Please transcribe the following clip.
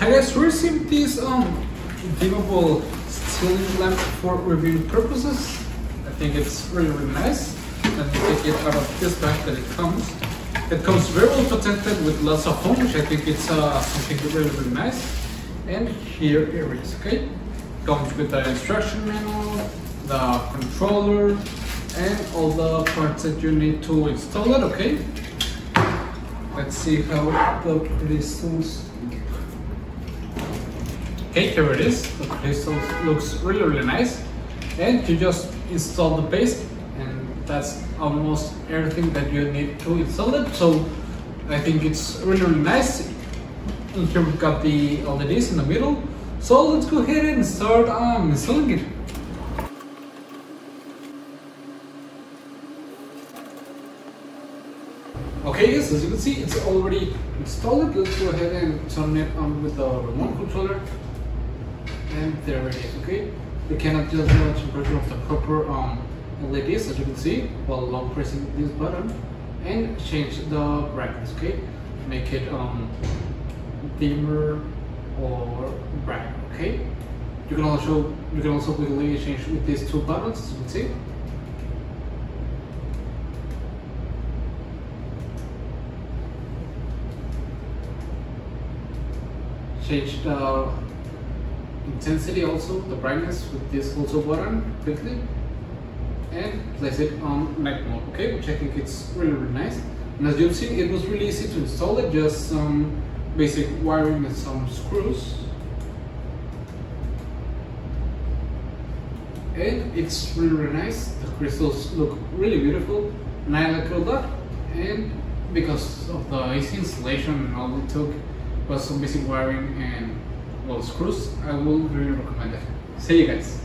I guys received this dimmable ceiling lamp for reviewing purposes. I think it's really nice. And take it out of this bag that it comes. It comes very well protected with lots of foam, which I think it's something really nice. And here it is, okay? Comes with the instruction manual, the controller, and all the parts that you need to install it, okay? Let's see how the crystals look. Okay, here it is. The crystals looks really nice. And you just install the base, and that's almost everything that you need to install it. So I think it's really nice. And here we've got the LEDs in the middle. So let's go ahead and start installing it. Okay, yes, as you can see, it's already installed. Let's go ahead and turn it on with the remote controller. And there it is, okay? We can adjust the temperature of the proper LEDs, as you can see, while long pressing this button, and change the brightness, okay? Make it dimmer or bright, okay? You can also quickly change with these two buttons, as you can see. Change the intensity, also the brightness, with this also button quickly, and place it on night mode, okay? Which I think it's really nice. And as you've seen, it was really easy to install it, just some basic wiring and some screws. And it's really nice. The crystals look really beautiful, and I like it a lot. And because of the easy installation and all it took was some basic wiring and well screws, I will really recommend it. See you guys.